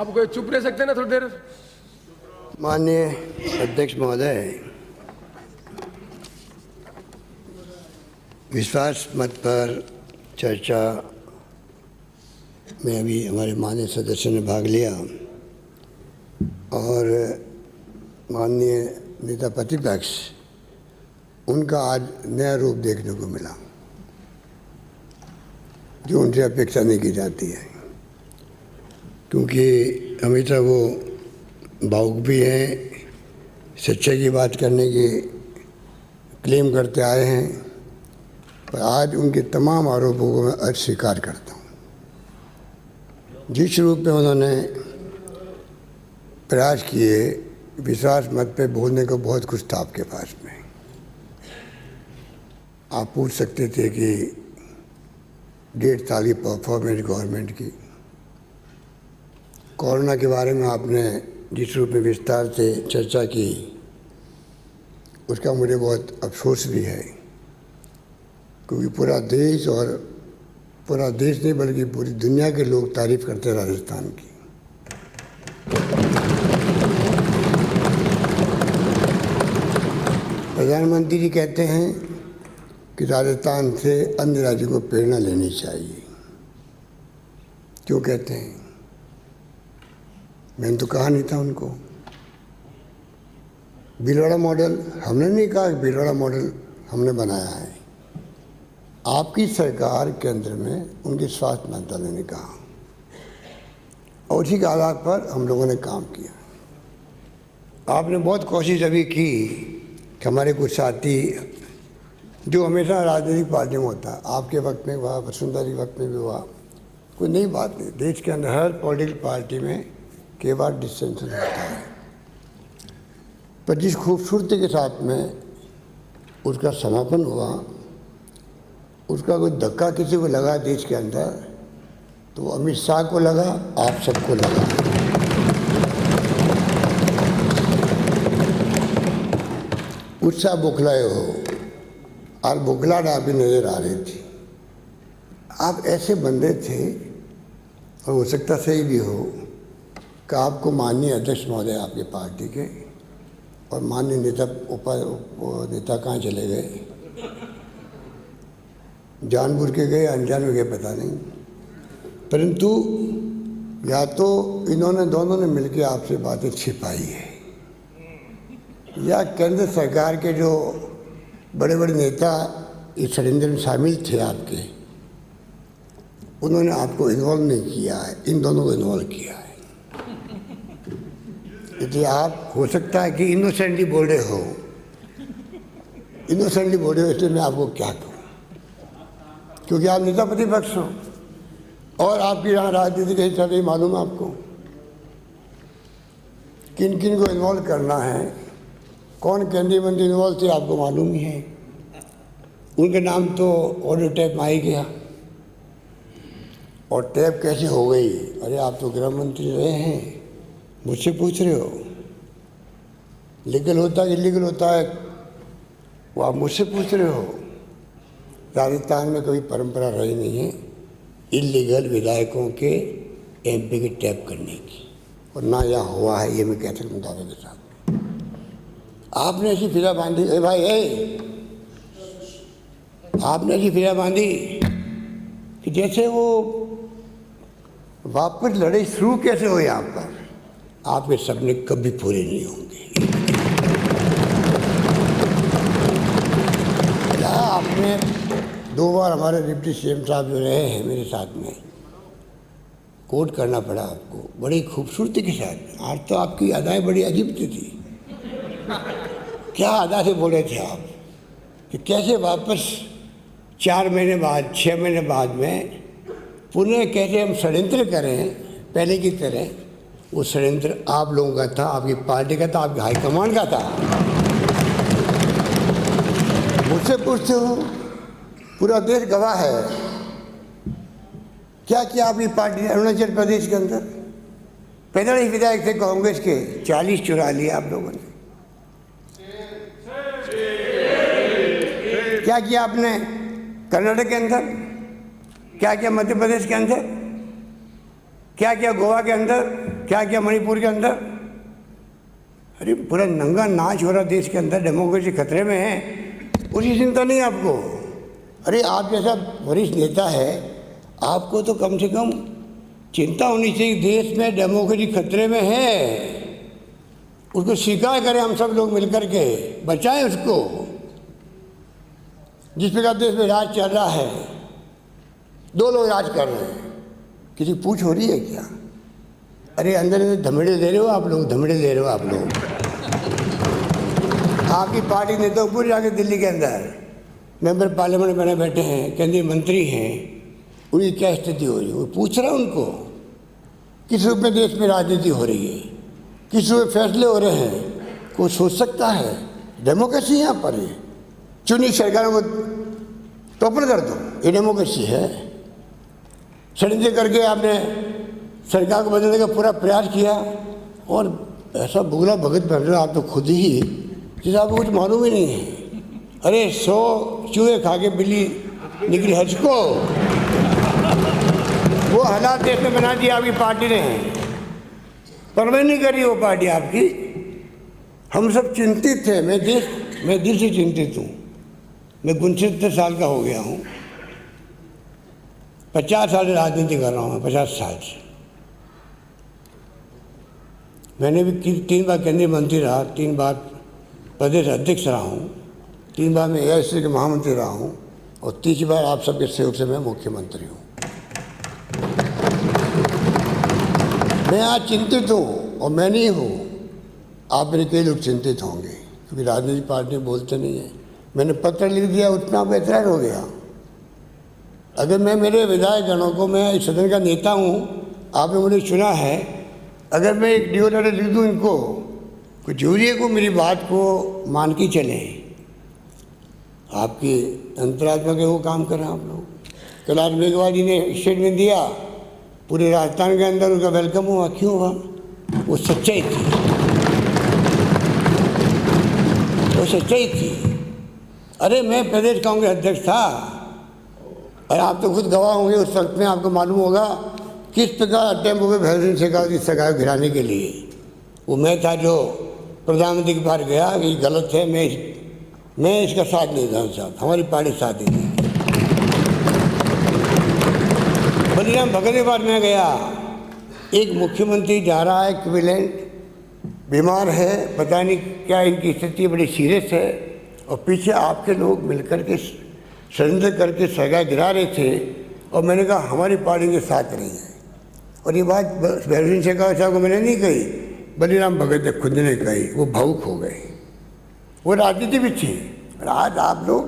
आप कोई चुप रह सकते हैं ना थोड़ी देर? माननीय अध्यक्ष महोदय, विश्वास मत पर चर्चा में अभी हमारे माननीय सदस्यों ने भाग लिया और माननीय नेता प्रतिपक्ष उनका आज नया रूप देखने को मिला जो उनसे अपेक्षा नहीं की जाती है, क्योंकि हमेशा वो भावुक भी हैं, सच्चाई की बात करने की क्लेम करते आए हैं, पर आज उनके तमाम आरोपों को मैं अस्वीकार करता हूँ। जिस रूप में उन्होंने प्रयास किए, विश्वास मत पे बोलने को बहुत कुछ था आपके पास में। आप पूछ सकते थे कि 1.5 साल की परफॉर्मेंस गवर्नमेंट की, कोरोना के बारे में आपने जिस रूप में विस्तार से चर्चा की, उसका मुझे बहुत अफसोस भी है, क्योंकि पूरा देश और पूरा देश नहीं बल्कि पूरी दुनिया के लोग तारीफ करते हैं राजस्थान की। प्रधानमंत्री जी कहते हैं कि राजस्थान से अन्य राज्यों को प्रेरणा लेनी चाहिए। क्यों कहते हैं? मैंने तो कहा नहीं था उनको। भीलवाड़ा मॉडल हमने नहीं कहा, भीलवाड़ा मॉडल हमने बनाया है। आपकी सरकार केंद्र में उनके स्वास्थ्य मंत्रालय ने कहा और उसी के आधार पर हम लोगों ने काम किया। आपने बहुत कोशिश अभी की कि हमारे कुछ साथी, जो हमेशा राजनीतिक पार्टी में होता है, आपके वक्त में हुआ, वसुंधरा जी वक्त में भी हुआ, कोई नई बात नहीं। देश के अंदर हर पॉलिटिकल पार्टी में कई बार डिस्टेंशन होता है, पर जिस खूबसूरती के साथ में उसका समापन हुआ, उसका कोई धक्का किसी को लगा देश के अंदर, तो अमित शाह को लगा, आप सबको लगा। उत्साह बौखलाए हो और बौखलाहट आप भी नजर आ रही थी। आप ऐसे बंदे थे, और हो सकता सही भी हो, कि आपको माननीय अध्यक्ष महोदय आपके पार्टी के और माननीय नेता नेता कहाँ चले गए, जानबूझ के गए, अनजान हो गए, पता नहीं, परंतु या तो इन्होंने दोनों ने मिलकर आपसे बातें छिपाई है, या केंद्र सरकार के जो बड़े बड़े नेता इस षड्यंत्र में शामिल थे आपके, उन्होंने आपको इन्वॉल्व नहीं किया है, इन दोनों को इन्वॉल्व किया है। इसलिए आप हो सकता है कि इनोसेंटली बोल रहे हो, इनोसेंटली बोल रहे हो, इसलिए मैं आपको क्या कहूँ, क्योंकि आप नेता प्रतिपक्ष हो और आपकी यहाँ राजनीति कहीं चल रही मालूम है आपको। किन किन को इन्वॉल्व करना है, कौन केंद्रीय मंत्री इन्वॉल्व थे, आपको मालूम ही है। उनके नाम तो ऑडियो टैप में आ ही गया, और टैप कैसे हो गई? अरे आप तो गृह मंत्री रहे हैं, मुझसे पूछ रहे हो। लीगल होता है इलीगल होता है, वो आप मुझसे पूछ रहे हो। राजस्थान में कभी परंपरा रही नहीं है इलीगल विधायकों के एमपी के टैप करने की, और ना यहाँ हुआ है, ये मैं कह सकता हूँ दावे के साथ। आपने ऐसी फिरा बांधी, ए भाई ए, आपने ऐसी फिरा बांधी कि जैसे वो वापस लड़ाई शुरू कैसे हो यहाँ पर। आपके सपने कभी पूरे नहीं होंगे। क्या आपने 2 बार हमारे डिप्टी सीएम साहब जो रहे हैं मेरे साथ में, कोट करना पड़ा आपको बड़ी खूबसूरती के साथ। आज तो आपकी अदाएँ बड़ी अजीब थी। क्या अदा से बोले थे आप कि कैसे वापस 4 महीने बाद, 6 महीने बाद में पुनः कैसे हम षड्यंत्र करें पहले की तरह। वो षड्यंत्र आप लोगों का था, आपकी पार्टी का था, आपकी हाईकमान का था। मुझसे पूछते हो, पूरा देश गवाह है। क्या किया आपकी पार्टी ने अरुणाचल प्रदेश के अंदर? 15 विधायक थे कांग्रेस के, 40 चुरा लिए आप लोगों ने। क्या किया आपने कर्नाटक के अंदर? क्या किया मध्य प्रदेश के अंदर? क्या किया गोवा के अंदर? क्या किया मणिपुर के अंदर? अरे पूरा नंगा नाच हो रहा देश के अंदर, डेमोक्रेसी खतरे में है, उसकी चिंता नहीं आपको। अरे आप जैसा वरिष्ठ नेता है, आपको तो कम से कम चिंता होनी चाहिए, देश में डेमोक्रेसी खतरे में है, उसको स्वीकार करें हम सब लोग मिलकर के, बचाएं उसको। जिस प्रकार देश में राज चल रहा है, 2 लोग राज कर रहे हैं, किसी पूछ हो रही है क्या? अरे अंदर अंदर धमड़े दे रहे हो आप लोग, धमड़े दे रहे हो आप लोग। आपकी पार्टी नेता ऊपर जाके दिल्ली के अंदर मेंबर पार्लियामेंट बने बैठे हैं, केंद्रीय मंत्री हैं, उनकी क्या स्थिति हो रही है, वो पूछ रहा है उनको। किस रूप में देश में राजनीति हो रही है, किस रूप में फैसले हो रहे हैं, कोई सोच सकता है? डेमोक्रेसी यहाँ पर है, चुनी सरकारों को टोपल कर दो, ये डेमोक्रेसी है। षड्यंत्र करके आपने सरकार को बदलने का पूरा प्रयास किया, और ऐसा बुगला भगत बन रहे हो आप तो खुद ही, जिसे आपको कुछ मालूम ही नहीं है। अरे 100 चूहे खा के बिल्ली निकली हज को, वो हालात देश में बना दिया आपकी पार्टी ने, परवाह नहीं करी वो पार्टी आपकी। हम सब चिंतित थे, मैं दिल से चिंतित हूँ। मैं 69 साल का हो गया हूँ, 50 साल से राजनीति कर रहा हूँ, 50 साल से। मैंने भी 3 बार केंद्रीय मंत्री रहा, 3 बार प्रदेश अध्यक्ष रहा हूँ, 3 बार मैं AICC के महामंत्री रहा हूँ, और 3 बार आप सबके सहयोग से मैं मुख्यमंत्री हूँ। मैं आज चिंतित हूँ, और मैं नहीं हूँ, आप मेरे कई लोग चिंतित होंगे, क्योंकि राजनीतिक पार्टी बोलते नहीं है। मैंने पत्र लिख दिया, उतना बेहतर हो गया। अगर मैं मेरे विधायकगणों को, मैं इस सदन का नेता हूँ, आपने मुझे चुना है, अगर मैं एक डिओ लेटर लिख दूँ इनको, कुछ जरूरी है को मेरी बात को मान के चलें, आपकी अंतरात्मा के वो काम करें आप लोग। कैलाश मेघवाल जी ने स्टेटमेंट दिया, पूरे राजस्थान के अंदर उनका वेलकम हुआ, क्यों हुआ? वो सच्चाई थी, वो सच्चाई थी। अरे मैं प्रदेश कांग्रेस अध्यक्ष था, और आप तो खुद गवाह होंगे, उस वक्त में आपको मालूम होगा किस प्रकार अटेम्प्ट हुए भगत सिंह शेखावत की सरकार गिराने के लिए। वो मैं था जो प्रधानमंत्री के पास गया कि ये गलत है, मैं इसका साथ नहीं देना चाहता, हमारी पार्टी साथ नहीं दी। बलिराम भगत के पास मैं गया, एक मुख्यमंत्री जा रहा है इक्विवेलेंट, बीमार है, पता नहीं क्या इनकी स्थिति बड़ी सीरियस है, और पीछे आपके लोग मिलकर के षड्यंत्र करके सरकार गिरा रहे थे, और मैंने कहा हमारी पार्टी के साथ नहीं है। और ये बात भगत सिंह शेखावत साहब को मैंने नहीं कही, बलिराम भगत ने खुद ने कही, वो भावुक हो गए। वो राजनीति भी थी। और आज आप लोग,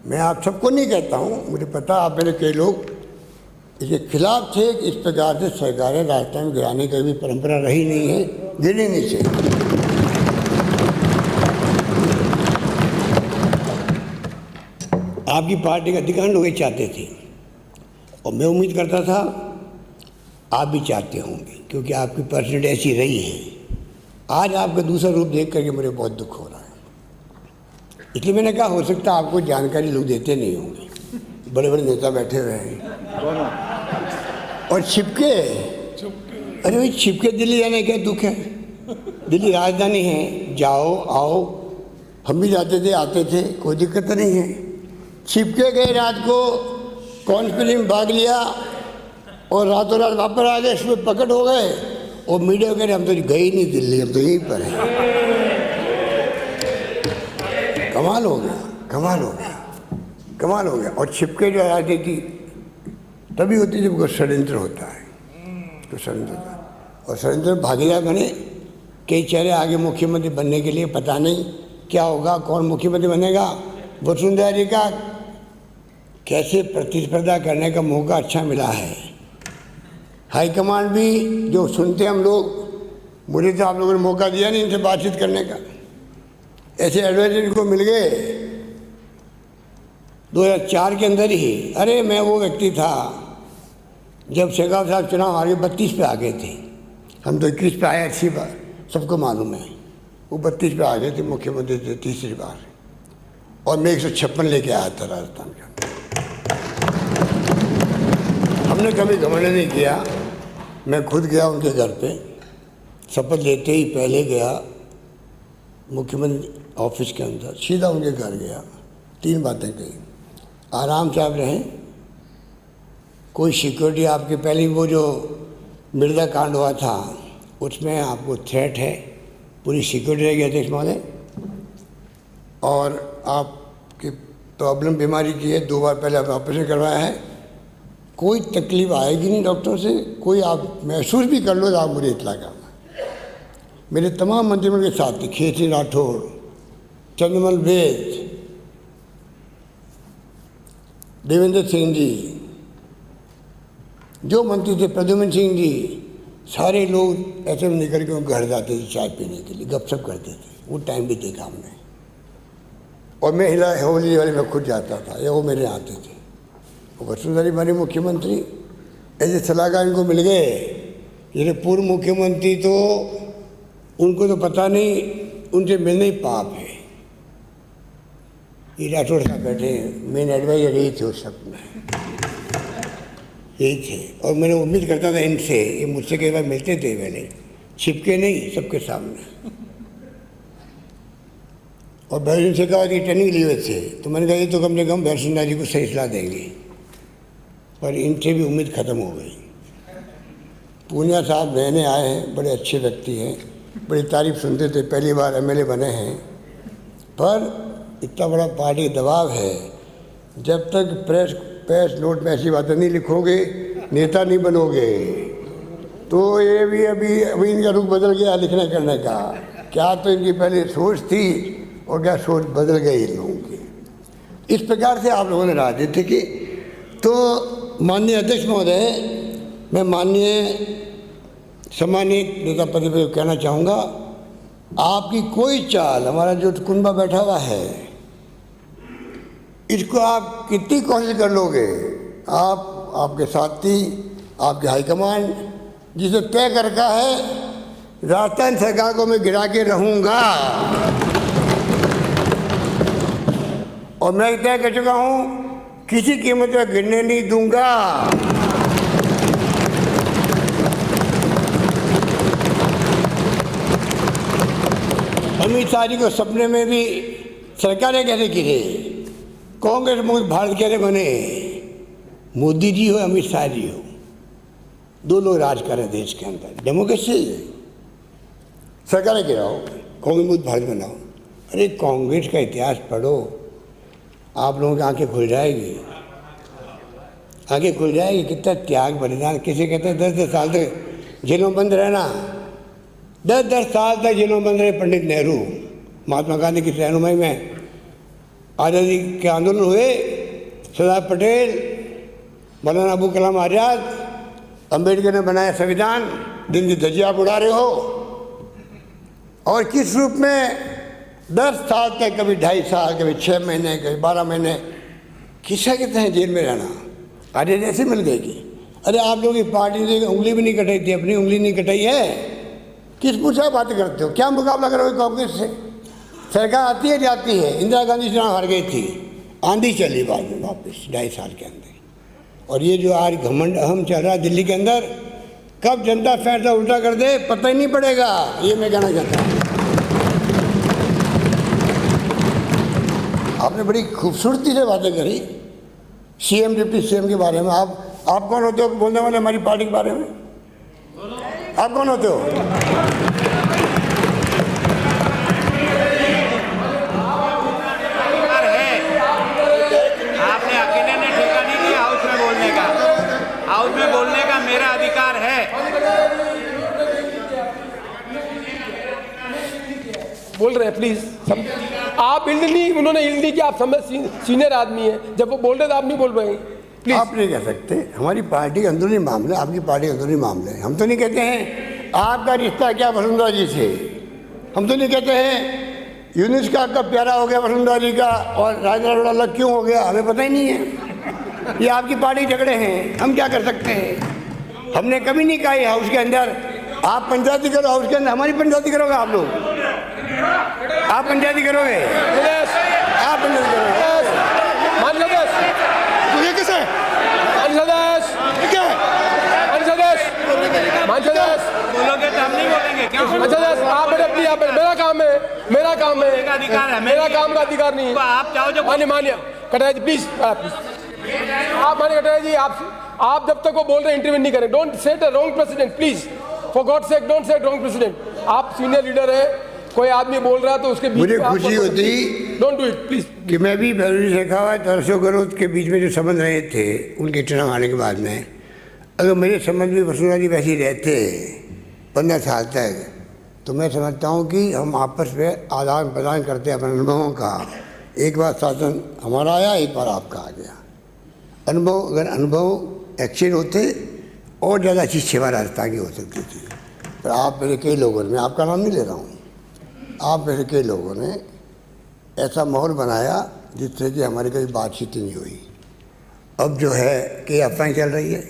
मैं आप सबको नहीं कहता हूँ, मुझे पता आप मेरे कई लोग इसके खिलाफ थे कि इस प्रकार से सरकारें राजस्थान में गिराने की भी परंपरा रही नहीं है, गिरनी नहीं चाहिए। आपकी पार्टी का अधिकांश लोग चाहते थे, और मैं उम्मीद करता था आप भी चाहते होंगे, क्योंकि आपकी पर्सनैलिटी ऐसी रही है। आज आपका दूसरा रूप देख करके मुझे बहुत दुख हो रहा है, इसलिए मैंने कहा हो सकता है आपको जानकारी लोग देते नहीं होंगे, बड़े बड़े नेता बैठे हुए हैं और छिपके। अरे भाई छिपके दिल्ली जाने क्या दुख है? दिल्ली राजधानी है, जाओ आओ, हम भी जाते थे आते थे, कोई दिक्कत नहीं है। छिपके गए, रात को कॉन्फ्रेंस में भाग लिया और रातों रात वापस आ गए, इसमें पकड़ हो गए, और मीडिया कह रहे हम तो गए ही नहीं दिल्ली, हम तो यहीं पर हैं। कमाल हो गया, कमाल हो गया, कमाल हो गया। और छिपके जो राजनीति तभी होती है जब कोई षड्यंत्र होता है, तो षड्यंत्र होता है, और षड्यंत्र भागीदार बने कई चेहरे आगे मुख्यमंत्री बनने के लिए। पता नहीं क्या होगा, कौन मुख्यमंत्री बनेगा। वसुंधरा जी का कैसे प्रतिस्पर्धा करने का मौका अच्छा मिला है। हाईकमांड भी जो सुनते हम लोग, मुझे तो आप लोगों ने मौका दिया नहीं इनसे बातचीत करने का, ऐसे एडवाइजर इनको मिल गए 2004 के अंदर ही। अरे मैं वो व्यक्ति था जब शेखावत साहब चुनाव हार के 32 पे आ गए थे, हम तो 21 पे आए, अच्छी बात सबको मालूम है। वो 32 पे आ गए थे, मुख्यमंत्री थे तीसरी बार, और मैं 156 लेके आया था राजस्थान का। हमने कभी घमंड नहीं किया मैं खुद गया उनके घर पे, शपथ लेते ही पहले गया मुख्यमंत्री ऑफिस के अंदर, सीधा उनके घर गया, 3 बातें कही। आराम से आप रहें, कोई सिक्योरिटी आपके पहले वो जो मृदा कांड हुआ था उसमें आपको थ्रेट है, पूरी सिक्योरिटी रहेगी अध्यक्ष महोदय, और आपकी प्रॉब्लम बीमारी की है, 2 बार पहले आपने ऑपरेशन करवाया है, कोई तकलीफ आएगी नहीं डॉक्टर से, कोई आप महसूस भी कर लो तो आप मुझे इतला करना। मेरे तमाम मंत्रिमंडल के साथी, खेती राठौड़, चंद्रमल वेद, देवेंद्र सिंह जी, जो मंत्री थे प्रद्युम्न सिंह जी, सारे लोग ऐसे में निकल के घर जाते थे चाय पीने के लिए, गपशप करते थे। वो टाइम भी देखा हमने। और मैं हिला होली वाले में खुद जाता था या वो मेरे आते थे। वसुंधरा हमारे मुख्यमंत्री ऐसे सलाहकार इनको मिल गए। ये पूर्व मुख्यमंत्री तो उनको तो पता नहीं, उनसे मिलने ही पाप है। ये राठौड़ साहब बैठे, मेन एडवाइजर यही थे उस सब में, यही थे। और मैंने उम्मीद करता था इनसे, ये मुझसे कई बार मिलते थे पहले, छिपके नहीं, सबके सामने। और बैरिन से कहा कि ट्रेनिंग लिए थे, तो मैंने कहा ये तो कम से कम वसुंधरा जी को सही सलाह देंगे, पर इनसे भी उम्मीद ख़त्म हो गई। पूनिया साहब नए आए हैं, बड़े अच्छे व्यक्ति हैं, बड़ी तारीफ सुनते थे, पहली बार एमएलए बने हैं, पर इतना बड़ा पार्टी दबाव है, जब तक प्रेस नोट में ऐसी बातें नहीं लिखोगे, नेता नहीं बनोगे। तो ये भी अभी इनका रुख बदल गया लिखने करने का। क्या तो इनकी पहले सोच थी और क्या सोच बदल गई इन लोगों की। इस प्रकार से आप लोगों ने राजनीति की। तो माननीय अध्यक्ष महोदय, मैं माननीय सम्मानित नेता पद पर कहना चाहूँगा, आपकी कोई चाल, हमारा जो कुनबा बैठा हुआ है, इसको आप कितनी कोशिश कर लोगे, आप, आपके साथी, आपके हाईकमान, जिसे तय कर रखा है राजस्थान सरकार को मैं गिरा के रहूँगा, और मैं तय कर चुका हूँ किसी कीमत पर गिरने नहीं दूंगा। अमित शाह जी को सपने में भी सरकारें कैसे गिरे, कांग्रेस मुक्त भारत कैसे बने। मोदी जी हो अमित शाह जी हो, 2 लोग राज करें देश के अंदर, डेमोक्रेसी। सरकारें गिराओ, कांग्रेस मुक्त भारत बनाओ। अरे कांग्रेस का इतिहास पढ़ो, आप लोगों की आंखें खुल जाएगी, आंखें खुल जाएगी। कितना त्याग बलिदान, किसे कहते हैं 10-10 साल तक जेलों में बंद रहना, 10-10 साल तक जेलों में बंद रहे पंडित नेहरू, महात्मा गांधी की रहनुमाई में आज़ादी के आंदोलन हुए, सरदार पटेल, मौलाना अबुल कलाम आज़ाद, अम्बेडकर ने बनाया संविधान, दिन की धज्जियां आप उड़ा रहे हो। और किस रूप में 10 साल तक, कभी 2.5 साल, कभी 6 महीने, कभी 12 महीने, किसका कहते हैं जेल में रहना। अरे जैसे मिल गई कि अरे आप लोगों की पार्टी से उंगली भी नहीं कटाई थी, अपनी उंगली नहीं कटाई है, किस पूछा बातें करते हो, क्या मुकाबला करोगे कांग्रेस से। सरकार आती है जाती है, इंदिरा गांधी चुनाव हार गई थी, आंधी चली बाद में वापस 2.5 साल के अंदर। और ये जो आज घमंड अहम चल रहा है दिल्ली के अंदर, कब जनता फैसला उल्टा कर दे पता ही नहीं पड़ेगा, ये मैं कहना चाहता हूँ। आपने बड़ी खूबसूरती से बातें करी सीएम डिप्टी सीएम के बारे में। आप कौन होते हो बोलने वाले हमारी पार्टी के बारे में? आप कौन होते हो? आपने अकेले ने ठेका नहीं लिया हाउस में बोलने का, हाउस में बोलने का मेरा अधिकार है। बोल रहे हैं प्लीज, आप हिल नहीं, उन्होंने हिल नहीं किया, आप समझ सीनियर आदमी हैं, जब वो बोल रहे थे आप नहीं बोल रहे प्लीज। आप नहीं कह सकते, हमारी पार्टी के अंदरूनी मामले, आपकी पार्टी के अंदरूनी मामले। हम तो नहीं कहते हैं आपका रिश्ता क्या वसुंधरा जी से, हम तो नहीं कहते हैं यूनिस का आपका प्यारा हो गया वसुंधरा जी का और राजेंद्र अलग क्यों हो गया, हमें पता ही नहीं है। ये आपकी पार्टी झगड़े हैं, हम क्या कर सकते हैं। हमने कभी नहीं कहा हाउस के अंदर आप पंचायती करो, हाउस के अंदर हमारी पंचायती करोगे आप लोग, आप पंचायती करोगे, आप पंचायती करोगे। मान लो बस, तो ये कैसे मान लो बस, क्या है? मान लो बस। नहीं यहाँ पे मेरा काम है, मेरा काम है, का अधिकार है, मेरा काम का अधिकार नहीं है। आप चाहो जो मान्य कटारिया जी प्लीज, आप मान्य कटारिया जी, आप जब तक वो बोल रहे हैं इंटरव्यू नहीं करें। Don't set a wrong president please, for God sake don't set wrong president. आप सीनियर लीडर है, कोई आदमी बोल रहा है तो उसके बीच मुझे खुशी होती डोंट डू इट प्लीज। कि मैं भी बेरोजी शेखावत और अशोक गहलोत के बीच में जो संबंध रहे थे उनके चुनाव आने के बाद में, अगर मेरे संबंध में वसुंधरा जी वैसे ही रहते 15 साल तक, तो मैं समझता हूँ कि हम आपस में आदान प्रदान करते अपने अनुभवों का। एक बार शासन हमारा आया, एक बार आपका आ गया अनुभव। अगर अनुभव एक्सचेंज होते और ज़्यादा अच्छी सेवा राजस्थान की हो सकती थी। पर आप मेरे कई लोगों ने, मैं आपका नाम नहीं ले रहा हूँ, आप मेरे कई लोगों ने ऐसा माहौल बनाया जिससे कि हमारी कोई बातचीत नहीं हुई। अब जो है कि अफवाहें चल रही है,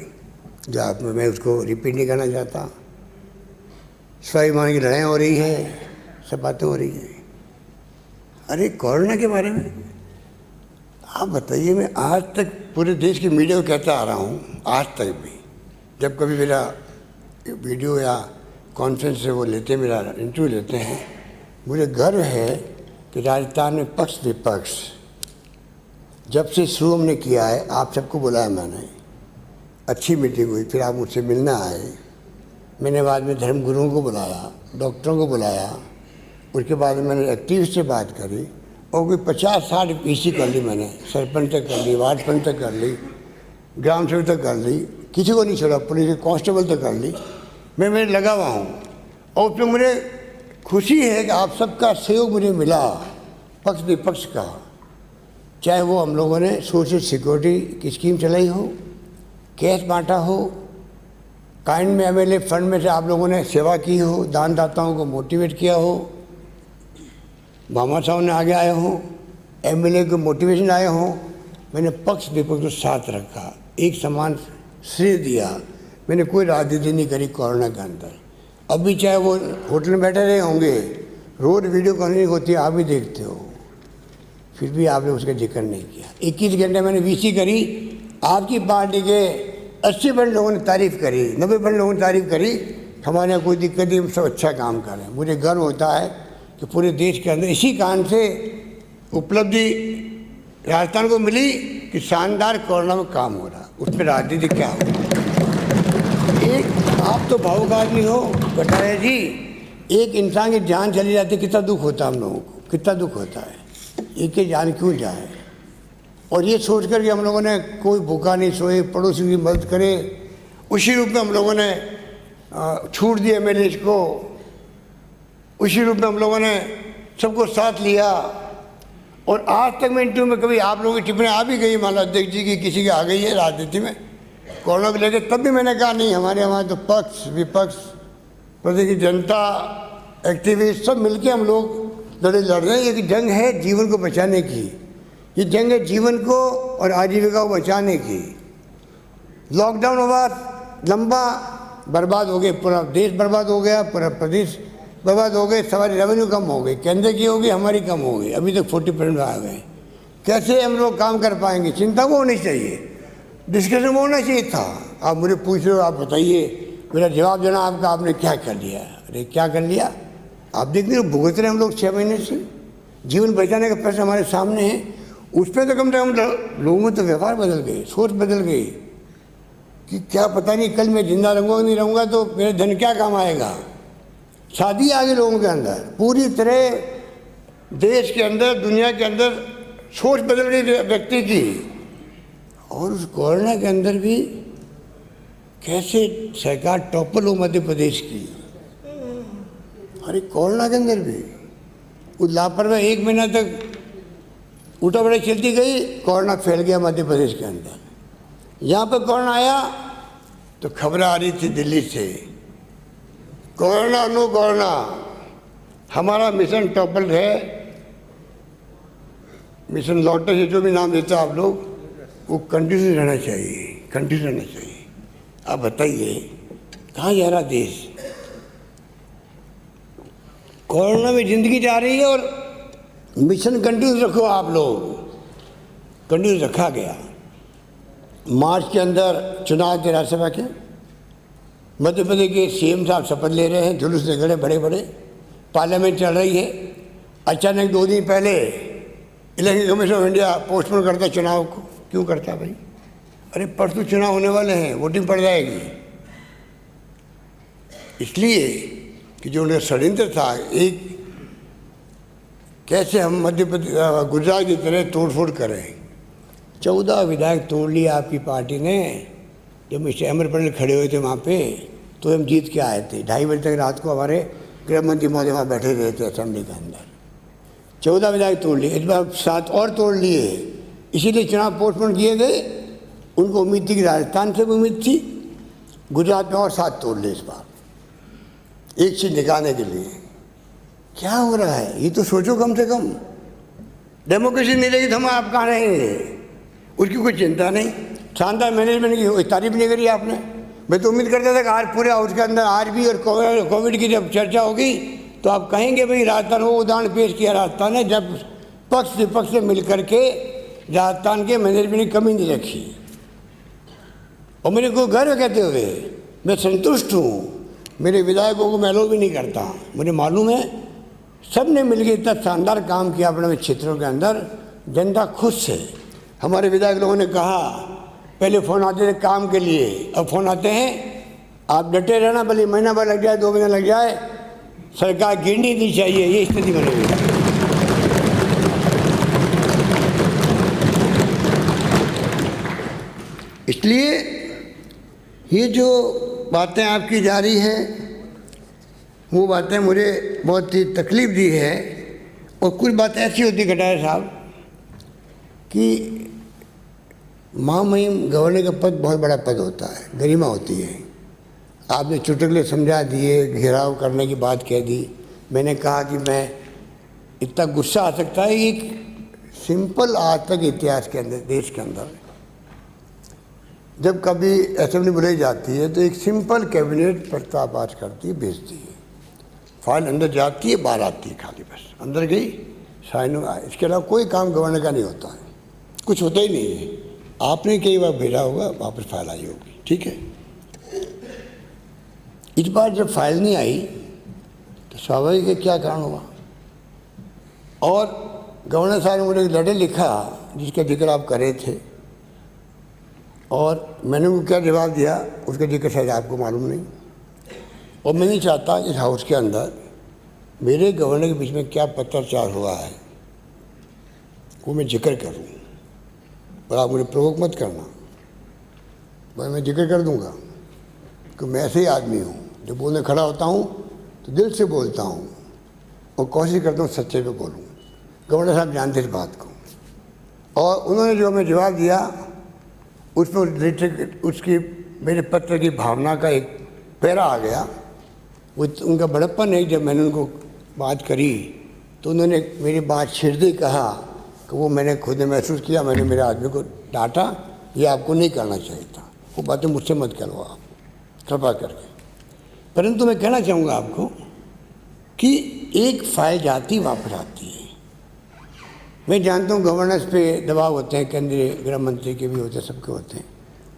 जो आप मैं उसको रिपीट नहीं करना चाहता। स्वाभिमान की लड़ाई हो रही है, सब बातें हो रही हैं। अरे कोरोना के बारे में आप बताइए, मैं आज तक पूरे देश के मीडिया को कहता आ रहा हूँ, आज तक भी जब कभी मेरा वीडियो या कॉन्फ्रेंस से वो लेते, मेरा इंटरव्यू लेते हैं, मुझे गर्व है कि राजस्थान में पक्ष विपक्ष जब से शुरू हमने किया है, आप सबको बुलाया मैंने, अच्छी मीटिंग हुई, फिर आप मुझसे मिलना आए। मैंने बाद में धर्मगुरुओं को बुलाया, डॉक्टरों को बुलाया, उसके बाद मैंने एक्टिविस्ट से बात करी और कोई 50-60 पीसी कर ली मैंने, सरपंच तक कर ली, वार्ड पंच तक कर ली, ग्राम सेवक तक कर ली, किसी को नहीं छोड़ा, पुलिस कांस्टेबल तक कर ली। मैं मेरे लगा हुआ हूँ और उसमें मुझे खुशी है कि आप सबका सहयोग मुझे मिला, पक्ष विपक्ष का। चाहे वो हम लोगों ने सोशल सिक्योरिटी की स्कीम चलाई हो, कैश बांटा हो, काइंड में एमएलए फंड में से आप लोगों ने सेवा की हो, दानदाताओं को मोटिवेट किया हो, मामा साहब ने आगे आए हों, एमएलए को मोटिवेशन आए हों, मैंने पक्ष विपक्ष को साथ रखा, एक समान श्रेय दिया। मैंने कोई राजनीति नहीं करी कोरोना के अंदर। अभी चाहे वो होटल में बैठे रहे होंगे, रोज वीडियो कॉन्फ्रेंसिंग होती है, आप भी देखते हो, फिर भी आपने उसका जिक्र नहीं किया। 21 घंटे मैंने वीसी करी, आपकी पार्टी के 80% लोगों ने तारीफ़ करी, 90% लोगों ने तारीफ़ करी, हमारे यहाँ कोई दिक्कत नहीं, सब अच्छा काम कर रहे हैं। मुझे गर्व होता है कि पूरे देश के अंदर इसी कारण से उपलब्धि राजस्थान को मिली कि शानदार कोरोना में काम हो रहा, उसमें राजनीति क्या हो। एक आप तो भावुक आदमी हो कटारिया जी, एक इंसान की जान चली जाती है, कितना दुख होता है हम लोगों को, कितना दुख होता है, एक की जान क्यों जाए। और ये सोच कर कि हम लोगों ने कोई भूखा नहीं सोए, पड़ोसी की मदद करे, उसी रूप में हम लोगों ने छूट दी एमएलए को, उसी रूप में हम लोगों ने सबको साथ लिया। और आज तक मैं इंटरव्यू में कभी आप लोगों की टिप्पणी आ भी गई, मान लो अध्यक्ष जी की किसी की आ गई है राजनीति में कोरोना को लेकर, तब भी मैंने कहा नहीं, हमारे वहाँ तो पक्ष विपक्ष, प्रदेश की जनता, एक्टिविस्ट सब मिलके हम लोग लड़ रहे हैं। ये जंग है जीवन को बचाने की, ये जंग है जीवन को और आजीविका को बचाने की। लॉकडाउन हुआ लंबा, बर्बाद हो गए, पूरा देश बर्बाद हो गया, पूरा प्रदेश बर्बाद हो गए, सवारी रेवेन्यू कम हो गई, केंद्र की होगी, हमारी कम हो गई, अभी तक 40% आ गए। कैसे हम लोग काम कर पाएंगे, चिंता वो होनी चाहिए, डिस्कशन होना चाहिए था। आप मुझे पूछ रहे हो, आप बताइए, मेरा जवाब देना आपका, आपने क्या कर लिया। अरे क्या कर लिया, आप देख रहे हो भुगत रहे हम लोग 6 महीने से, जीवन बचाने का पैसा हमारे सामने है, उस पर तो कम से कम लोगों में तो व्यवहार बदल गए, सोच बदल गई कि क्या पता नहीं कल मैं जिंदा रहूँगा नहीं रहूँगा तो मेरे धन क्या काम आएगा। शादी आ गई लोगों के अंदर, पूरी तरह देश के अंदर, दुनिया के अंदर सोच बदल गई व्यक्ति की। और उस कोरोना के अंदर भी कैसे सरकार टॉपर हो मध्य प्रदेश की। अरे कोरोना के अंदर भी वो लापरवाही, 1 महीना तक उठा बड़ा चलती गई, कोरोना फैल गया मध्य प्रदेश के अंदर। यहाँ पर कोरोना आया तो खबरें आ रही थी दिल्ली से, कोरोना नो कोरोना। हमारा मिशन टॉपर है, मिशन लॉटस है, जो भी नाम देते आप लोग, वो कंटिन्यू रहना चाहिए, कंटिन्यू रहना चाहिए। आप बताइए कहाँ जा रहा देश, कोरोना में जिंदगी जा रही है और मिशन कंटिन्यू रखो आप लोग, कंटिन्यू रखा गया। मार्च के अंदर चुनाव थे राज्यसभा के, मध्य प्रदेश के सीएम साहब शपथ ले रहे हैं, जुलूस निकले बड़े बड़े, पार्लियामेंट चल रही है, अचानक 2 दिन पहले election commission of India postpone करता चुनाव को। क्यों करता भाई? अरे परसों चुनाव होने वाले हैं, वोटिंग पड़ जाएगी। इसलिए कि जो उनका षड्यंत्र था, एक कैसे हम मध्य प्रदेश गुजरात की तरह तोड़फोड़ करें। 14 विधायक तोड़ लिए आपकी पार्टी ने। जब मिस्टर अमर पटेल खड़े हुए थे वहाँ पे, तो हम जीत के आए थे। 2:30 बजे तक रात को हमारे गृह मंत्री महोदय वहाँ बैठे रहे थे असेंबली के अंदर। 14 विधायक तोड़ लिए, इस बार 7 और तोड़ लिए। इसीलिए चुनाव पोस्टपोन किए गए। उनको उम्मीद थी कि राजस्थान से भी उम्मीद थी, गुजरात में और 7 तोड़ लिए इस बार, एक चीज निकालने के लिए। क्या हो रहा है ये तो सोचो कम से कम। डेमोक्रेसी नहीं रहेगी तो हम आप कहाँ रहेंगे? उसकी कोई चिंता नहीं। शानदार मैनेजमेंट की तारीफ नहीं करी आपने। मैं तो उम्मीद करता था कि आज पूरे हाउस के अंदर आरबी और कोविड की जब चर्चा होगी तो आप कहेंगे भाई राजस्थान, वो उदाहरण पेश किया राजस्थान ने, जब पक्ष विपक्ष से मिल करके राजस्थान के मैनेजमेंट की कमी नहीं रखी। और मेरे को गर्व कहते हुए मैं संतुष्ट हूँ। मेरे विधायकों को मैं अलो भी नहीं करता। मुझे मालूम है सब ने मिलकर इतना शानदार काम किया अपने क्षेत्रों के अंदर, जनता खुश है। हमारे विधायक लोगों ने कहा, पहले फ़ोन आते थे काम के लिए, अब फ़ोन आते हैं आप डटे रहना, भले महीना भर लग जाए, 2 महीना लग जाए, सरकार गिरनी नहीं चाहिए। ये स्थिति बनेगी। इसलिए ये जो बातें आपकी जा रही हैं, वो बातें मुझे बहुत ही तकलीफ़ दी है। और कुछ बातें ऐसी होती कटारिया साहब कि महामहिम गवर्नर का पद बहुत बड़ा पद होता है, गरिमा होती है। आपने चुटकुले समझा दिए, घेराव करने की बात कह दी। मैंने कहा कि मैं इतना गुस्सा आ सकता है। एक सिंपल आज तक इतिहास के अंदर, देश के अंदर, जब कभी असेंबली बुलाई जाती है तो एक सिंपल कैबिनेट प्रस्ताव पास करती है, भेजती है, फाइल अंदर जाती है, बाहर आती है, खाली बस अंदर गई, साइन हुआ। इसके अलावा कोई काम गवर्नर का नहीं होता है, कुछ होता ही नहीं है। आपने कई बार भेजा होगा, वापस फाइल आई होगी, ठीक है। इस बार जब फाइल नहीं आई तो स्वाभाविक है क्या कारण हुआ। और गवर्नर साहब ने मुझे एक लेटर लिखा जिसका जिक्र आप कर रहे थे, और मैंने उनको क्या जवाब दिया उसका जिक्र शायद आपको मालूम नहीं। और मैं नहीं चाहता इस हाउस के अंदर मेरे गवर्नर के बीच में क्या पत्राचार हुआ है वो मैं जिक्र करूं। पर आप मुझे प्रोवोक मत करना, भाई मैं जिक्र कर दूंगा कि मैं ऐसे ही आदमी हूँ, जो बोलने खड़ा होता हूँ तो दिल से बोलता हूँ और कोशिश करता हूँ सच्चे पे बोलूँ। गवर्नर साहब जानते इस बात को। और उन्होंने जो हमें जवाब दिया उसमें रिलेटेड उसकी मेरे पत्र की भावना का एक पैरा आ गया। वो उनका बड़प्पन है। जब मैंने उनको बात करी तो उन्होंने मेरी बात छिड़ कहा कि वो मैंने खुद ने महसूस किया, मैंने मेरे आदमी को डांटा, ये आपको नहीं करना चाहिए था, वो बातें मुझसे मत करो आप कृपा करके। परंतु मैं कहना चाहूँगा आपको कि एक फाइल जाती वापस आती है। मैं जानता हूँ गवर्नेंस पे दबाव होते हैं, केंद्रीय गृह मंत्री के भी होते हैं, सबके होते हैं,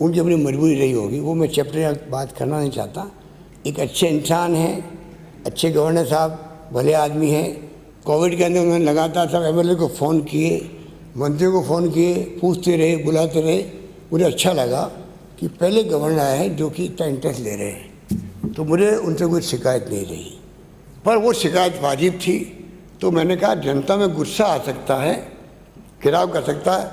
उनकी अपनी मजबूरी रही होगी, वो मैं चैप्टर बात करना नहीं चाहता। एक अच्छे इंसान हैं, अच्छे गवर्नर साहब, भले आदमी हैं। कोविड के अंदर उन्होंने लगातार सब एमएलए को फ़ोन किए, मंत्रियों को फ़ोन किए, पूछते रहे, बुलाते रहे। मुझे अच्छा लगा कि पहले गवर्नर आए हैं जो कि इतना इंटरेस्ट ले रहे हैं, तो मुझे उनसे कोई शिकायत नहीं रही। पर वो शिकायत वाजिब थी। तो मैंने कहा जनता में गुस्सा आ सकता है, गिराव कर सकता है,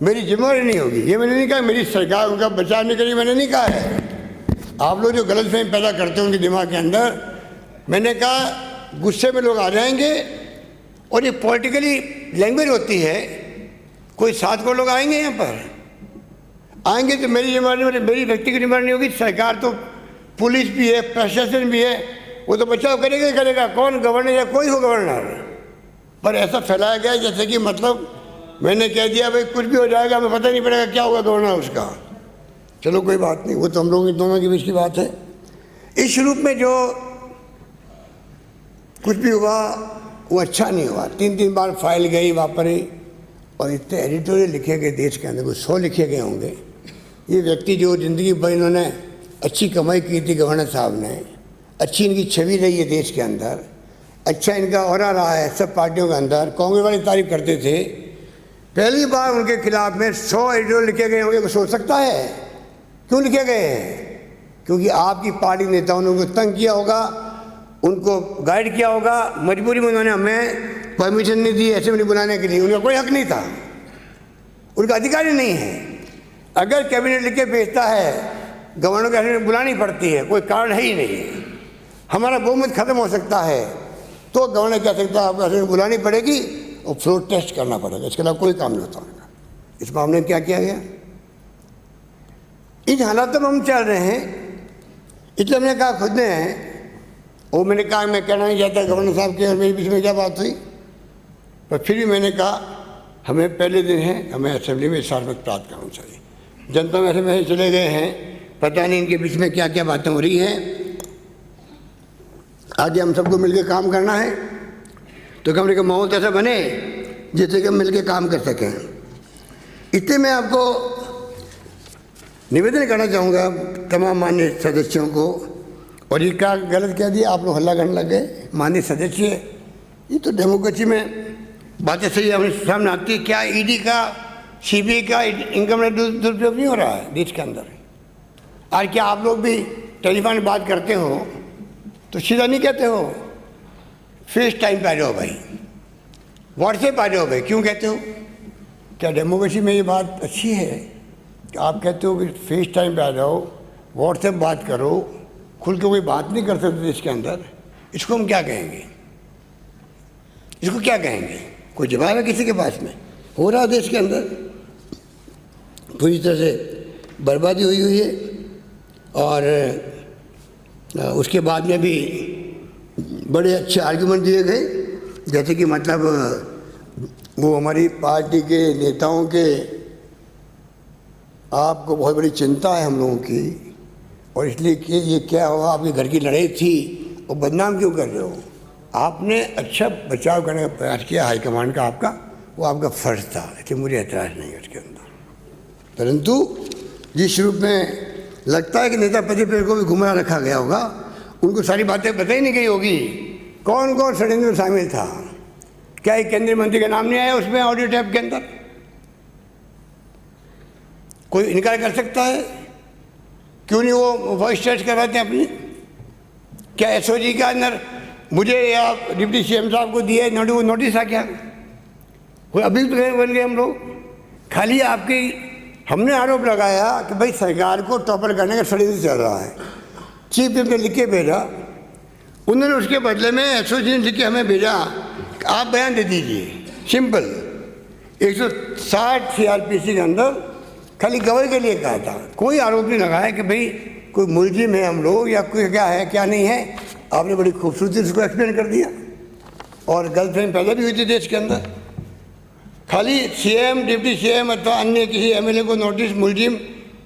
मेरी जिम्मेदारी नहीं होगी। ये मैंने नहीं कहा मेरी सरकार उनका बचाव नहीं करी, मैंने नहीं कहा है। आप लोग जो गलतफहमी पैदा करते हो उनके दिमाग के अंदर, मैंने कहा गुस्से में लोग आ जाएंगे और ये पॉलिटिकली लैंग्वेज होती है। कोई 7 करोड़ लोग आएंगे यहाँ पर, आएंगे तो मेरी जिम्मेदारी, मेरी व्यक्तिगत जिम्मेदारी नहीं होगी। सरकार तो पुलिस भी है, प्रशासन भी है, वो तो बचाव करेगा ही करेगा, कौन गवर्नर या कोई हो गवर्नर। पर ऐसा फैलाया गया जैसे कि मतलब मैंने कह दिया भाई कुछ भी हो जाएगा, हमें पता नहीं पड़ेगा क्या होगा गवर्नर उसका। चलो कोई बात नहीं, वो तो हम लोग दोनों के बीच की बात है। इस रूप में जो कुछ भी हुआ वो अच्छा नहीं हुआ। 3 बार फाइल गई वापरी, और इतने एडिटोरियल लिखे गए देश के अंदर, कुछ 100 लिखे गए होंगे। ये व्यक्ति जो ज़िंदगी भर इन्होंने अच्छी कमाई की थी, गवर्नर साहब ने, अच्छी इनकी छवि रही है देश के अंदर, अच्छा इनका ऑरा रहा है सब पार्टियों के अंदर। कांग्रेस वाले तारीफ करते थे, पहली बार उनके खिलाफ में 100 एडिटोरियल लिखे गए होंगे, कोई सोच सकता है क्यों लिखे गए हैं? क्योंकि आपकी पार्टी नेताओं ने उनको तंग किया होगा, उनको गाइड किया होगा, मजबूरी में उन्होंने हमें परमिशन नहीं दी असेंबली बुलाने के लिए। उनका कोई हक नहीं था, उनका अधिकार ही नहीं है। अगर कैबिनेट लिख के भेजता है, गवर्नर को असेंबली बुलानी पड़ती है, कोई कारण है ही नहीं है, हमारा बहुमत खत्म हो सकता है, तो गवर्नर कह सकता है आपको असेंबली बुलानी पड़ेगी और फ्लोर टेस्ट करना पड़ेगा, इसके अलावा कोई काम नहीं होता उनका। इस मामले में क्या किया गया? इन हालातों में हम चल रहे हैं, इसलिए हमने कहा खुद ने, वो मैंने कहा मैं कहना नहीं चाहता गवर्नर साहब के और मेरे बीच में क्या बात हुई, पर फिर भी मैंने कहा हमें पहले दिन है, हमें असेंबली में सार्वमत प्राप्त करना चाहिए। जनता में ऐसे चले गए हैं, पता नहीं इनके बीच में क्या क्या बातें हो रही हैं। आगे हम सबको मिलकर काम करना है, तो कमरे का माहौल ऐसा बने जिससे कि हम मिलकर काम कर सकें। इसलिए मैं आपको निवेदन करना चाहूँगा तमाम माननीय सदस्यों को, और ये क्या गलत कह दिया आप लोग, हल्ला करने लग गए। माननीय सदस्य, ये तो डेमोक्रेसी में बातें सही हमारे सामने आती है। क्या ईडी का, सीबीआई का इनकम टैक्स दुरुपयोग नहीं हो रहा है देश के अंदर? और क्या आप लोग भी टेलीफोन में बात करते हो तो सीधा नहीं कहते हो फेस टाइम पे आ जाओ भाई, व्हाट्सएप आ जाओ भाई, क्यों कहते हो? क्या डेमोक्रेसी में ये बात अच्छी है कि आप कहते हो कि फेस टाइम पे आ जाओ, व्हाट्सएप बात करो, खुल के कोई बात नहीं कर सकते देश के अंदर? इसको हम क्या कहेंगे? इसको क्या कहेंगे? कोई जवाब है किसी के पास में? हो रहा देश के अंदर पूरी तरह से बर्बादी हुई हुई है। और उसके बाद में भी बड़े अच्छे आर्गुमेंट दिए गए, जैसे कि मतलब वो हमारी पार्टी के नेताओं के, आपको बहुत बड़ी चिंता है हम लोगों की, और इसलिए कि ये क्या हुआ, आपके घर की लड़ाई थी और बदनाम क्यों कर रहे हो? आपने अच्छा बचाव करने का प्रयास किया हाईकमांड का, आपका वो आपका फ़र्ज़ था, इसलिए मुझे एतराज़ नहीं है उसके अंदर। परंतु जिस रूप में लगता है कि नेता प्रतिपक्ष को भी गुमराह रखा गया होगा, उनको सारी बातें पता ही नहीं गई होगी कौन कौन षड्यंत्र में शामिल था। क्या एक केंद्रीय मंत्री का नाम नहीं आया उसमें ऑडियो टैप के अंदर? कोई इनकार कर सकता है? क्यों नहीं वो वॉइस सर्च करवाते हैं अपनी? क्या एसओजी के अंदर मुझे या डिप्टी सीएम साहब को दिए नोटिस आ क्या? कोई अभी बन गए हम लोग? खाली आपकी, हमने आरोप लगाया कि भाई सरकार को टॉपर करने का षड्यंत्र चल रहा है, चीफ मिनिस्टर ने लिख के भेजा, उन्होंने उसके बदले में एसओजी ने लिख के हमें भेजा आप बयान दे दीजिए, सिंपल। 160 सीआरपीसी के अंदर खाली गवाही के लिए कहा था, कोई आरोप नहीं लगाया कि भाई कोई मुलजिम है हम लोग या कोई क्या है क्या नहीं है। आपने बड़ी खूबसूरती से उसको एक्सप्लेन कर दिया, और गर्लफ्रेंड पैदा भी हुई थी देश के अंदर। खाली सीएम, डिप्टी सीएम अथवा अन्य किसी एमएलए को नोटिस मुलजिम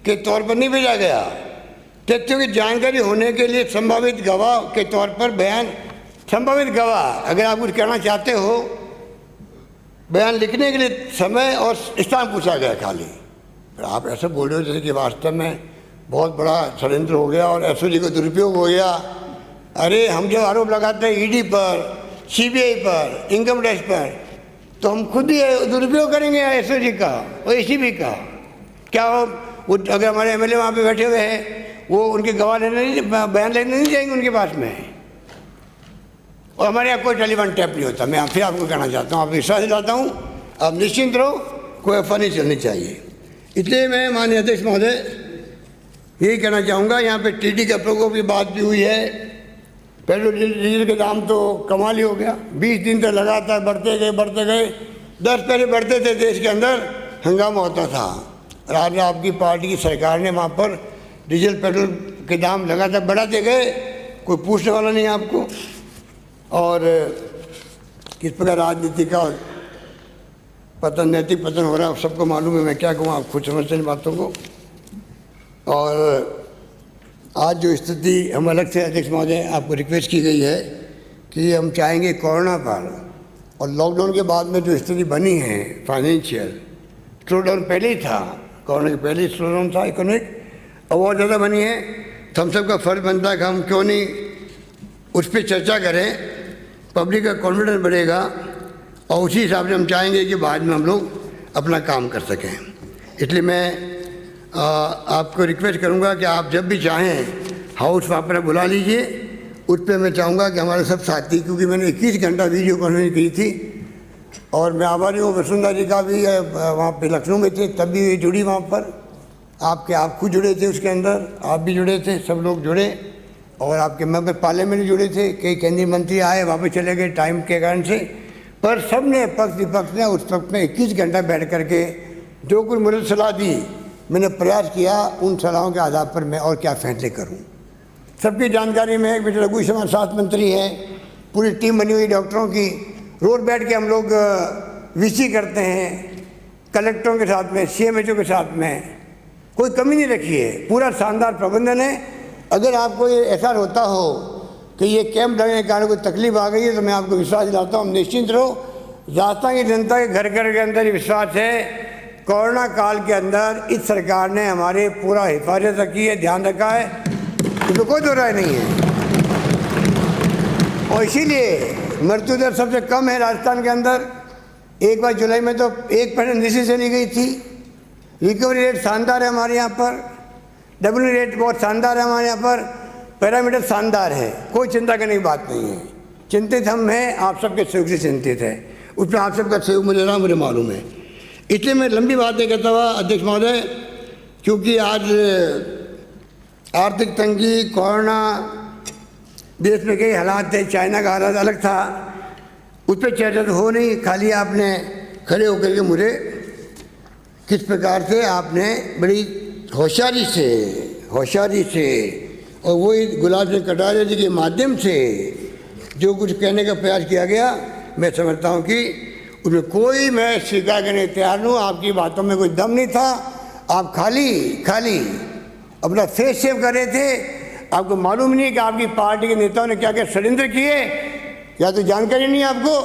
के तौर पर नहीं भेजा गया, तथ्यों की जानकारी होने के लिए संभावित गवाह के तौर पर बयान, संभावित गवाह, अगर आप कुछ कहना चाहते हो, बयान लिखने के लिए समय और स्थान पूछा गया खाली। पर आप ऐसा बोल रहे हो जैसे कि वास्तव में बहुत बड़ा षड्यंत्र हो गया और एसओजी का दुरुपयोग हो गया। अरे हम जब आरोप लगाते हैं ईडी पर, सीबीआई पर, इनकम टैक्स पर, तो हम खुद ही दुरुपयोग करेंगे एसओजी का और एसीबी का। क्या वो अगर हमारे एमएलए वहाँ पे बैठे हुए हैं, वो उनके गवाह लेने नहीं, बयान लेने नहीं जाएंगे उनके पास में, और हमारे यहाँ कोई टेलीफोन टैप नहीं होता। मैं फिर आपको कहना चाहता हूँ, आप विश्वास दिलाता हूँ, आप निश्चिंत रहो, कोई अफवाह नहीं चलनी चाहिए। इसलिए मैं माननीय अध्यक्ष महोदय यही कहना चाहूँगा, यहाँ पे टीडी का प्रकोप की बात भी हुई है। पेट्रोल डीजल के दाम तो कमाल ही हो गया, 20 दिन तक लगातार बढ़ते गए। 10 पहले बढ़ते थे, देश के अंदर हंगामा होता था, और आज आपकी पार्टी की सरकार ने वहाँ पर डीजल पेट्रोल के दाम लगातार बढ़ाते गए, कोई पूछने वाला नहीं आपको। और किस प्रकार राजनीति का पतन, नैतिक पतन हो रहा है, सबको मालूम है, मैं क्या कहूँ, आप खुद समझते इन बातों को। और आज जो स्थिति हम अलग से अध्यक्ष महोदय आपको रिक्वेस्ट की गई है कि हम चाहेंगे कोरोना पर और लॉकडाउन के बाद में जो स्थिति बनी है फाइनेंशियल, स्लो डाउन पहले ही था, कोरोना के पहले ही स्लो डाउन था इकोनॉमिक, अब और ज़्यादा बनी है, तो हम सबका फर्ज बनता है कि हम क्यों नहीं उस पर चर्चा करें पब्लिक का कॉन्फिडेंस बढ़ेगा और उसी हिसाब से हम चाहेंगे कि बाद में हम लोग अपना काम कर सकें। इसलिए मैं आपको रिक्वेस्ट करूंगा कि आप जब भी चाहें हाउस वहाँ पर बुला लीजिए। उस पर मैं चाहूँगा कि हमारे सब साथी, क्योंकि मैंने 21 घंटा वीडियो कॉन्फ्रेंस की थी और मैं आभारी हूँ वसुंधरा जी का भी, वहाँ पे लखनऊ में थे तब भी जुड़ी वहाँ पर, आप खुद जुड़े थे उसके अंदर, आप भी जुड़े थे, सब लोग जुड़े और आपके मेंबर पार्लियामेंट जुड़े थे, कई केंद्रीय मंत्री आए वापस चले गए टाइम के कारण से, पर सब ने पक्ष विपक्ष ने उस वक्त में 21 घंटा बैठ करके जो कुछ मुझे सलाह दी मैंने प्रयास किया उन सलाहों के आधार पर मैं और क्या फैसले करूं। सबकी जानकारी में एक रघु शर्मा स्वास्थ्य मंत्री है, पूरी टीम बनी हुई डॉक्टरों की, रोज बैठ के हम लोग वीसी करते हैं कलेक्टरों के साथ में, CMHO के साथ में, कोई कमी नहीं रखी है, पूरा शानदार प्रबंधन है। अगर आपको ये एहसास होता हो कि ये कैंप लगने के कारण कोई तकलीफ आ गई है तो मैं आपको विश्वास दिलाता हूँ, निश्चिंत रहो। राजस्थान की जनता के घर घर के अंदर विश्वास है। कोरोना काल के अंदर इस सरकार ने हमारे पूरा हिफाजत रखी है, ध्यान रखा है, तो कोई दो राय नहीं है। और इसीलिए मृत्यु दर सबसे कम है राजस्थान के अंदर। एक बार जुलाई में तो 1% नीचे चली गई थी। रिकवरी रेट शानदार है हमारे यहाँ पर, डब्ल्यू रेट बहुत शानदार है हमारे यहाँ पर, पैरामीटर शानदार है, कोई चिंता करने की बात नहीं है। चिंतित हम हैं, आप सबके सहयोग से चिंतित है, उसमें आप सबका सहयोग मुझे मालूम है। इसलिए मैं लंबी बात नहीं करता हुआ अध्यक्ष महोदय, क्योंकि आज आर्थिक तंगी, कोरोना, देश में कई हालात थे, चाइना का हालात अलग था, उस पर चर्चा तो हो नहीं। खाली आपने खड़े होकर के मुझे किस प्रकार से आपने बड़ी होशियारी से और वही गुलाब सिंह कटारिया जी के माध्यम से जो कुछ कहने का प्रयास किया गया, मैं समझता हूँ कि उसमें कोई मैं स्वीकार करने तैयार हूँ। आपकी बातों में कोई दम नहीं था, आप खाली अपना फेस सेव कर रहे थे। आपको मालूम नहीं है कि आपकी पार्टी के नेताओं ने क्या क्या षड्यंत्र किए, या तो जानकारी नहीं है आपको,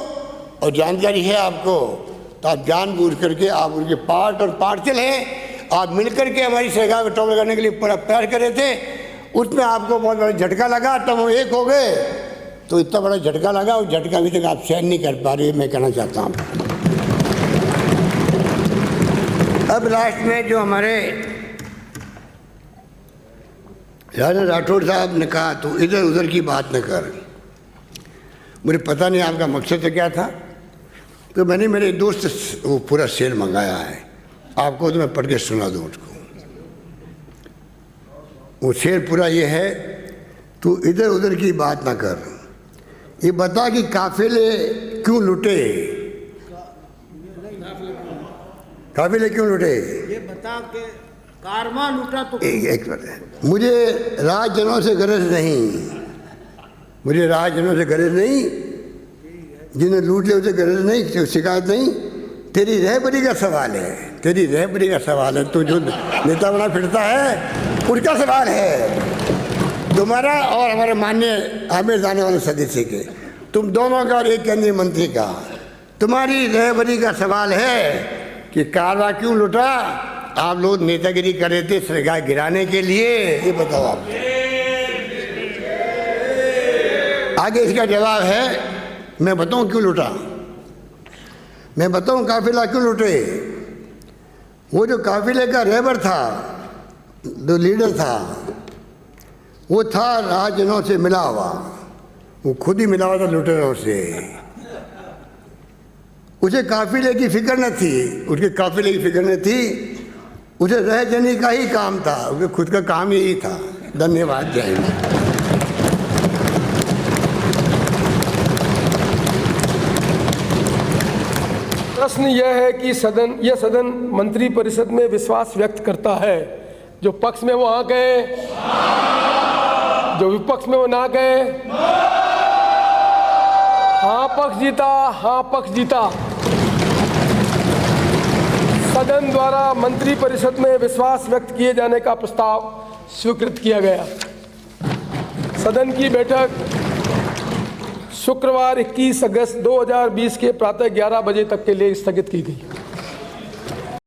और जानकारी है आपको तो आप जानबूझ करके आप उनके पार्ट और पार्षद हैं। आप मिलकर के हमारी सरकार को टॉप करने के लिए पूरा प्रयास कर रहे थे, उसमें आपको बहुत बड़ा झटका लगा, तब हम एक हो गए। तो इतना बड़ा झटका लगा, और झटका अभी तक आप सहन नहीं कर पा रहे, मैं कहना चाहता हूँ। अब लास्ट में जो हमारे राजा राठौड़ साहब ने कहा, तो इधर उधर की बात न कर, मुझे पता नहीं आपका मकसद तो क्या था। तो मैंने मेरे दोस्त से वो पूरा शेर मंगाया है, आपको तो मैं पढ़ के सुना दूँ उसको। वो शेर पूरा ये है, तू इधर उधर की बात ना कर, ये बता कि काफिले क्यों लुटे, काफिले क्यों लुटे, ये बता के कारवां लूटा तो एक मिनट। मुझे राजजनों से गरज नहीं, मुझे राजजनों से गरज नहीं, जिन्हें लूट लिया उसे गरज नहीं, शिकायत नहीं। तेरी रहबरी का सवाल है, तेरी रहबरी का सवाल है, तू जो नेता बना फिरता है उसका सवाल है तुम्हारा और हमारे माननीय आमिर जाने वाले सदस्य के, तुम दोनों का और एक केंद्रीय मंत्री का। तुम्हारी रहबरी का सवाल है कि कारवा क्यों लुटा। आप लोग नेतागिरी कर रहे थे सरकार गिराने के लिए, ये बताओ आप। आगे इसका जवाब है, मैं बताऊं क्यों लुटा, मैं बताऊं काफिला क्यों लुटे। वो जो काफिले का रहबर था, जो लीडर था, वो था राजजनों से मिला हुआ, वो खुद ही मिला हुआ था लुटेरों से। उसे काफिले की फिक्र न थी, उसके काफिले की फिक्र न थी, उसे रहजनी का ही काम था, उसके खुद का काम यही था। धन्यवाद, जय हिंद। प्रश्न यह है कि यह सदन मंत्री परिषद में विश्वास व्यक्त करता है। जो पक्ष में वो हाँ कहे, जो विपक्ष में वो ना कहे। हाँ पक्ष जीता, हाँ पक्ष जीता। सदन द्वारा मंत्री परिषद में विश्वास व्यक्त किए जाने का प्रस्ताव स्वीकृत किया गया। सदन की बैठक शुक्रवार 21 अगस्त 2020 के प्रातः 11 बजे तक के लिए स्थगित की गई।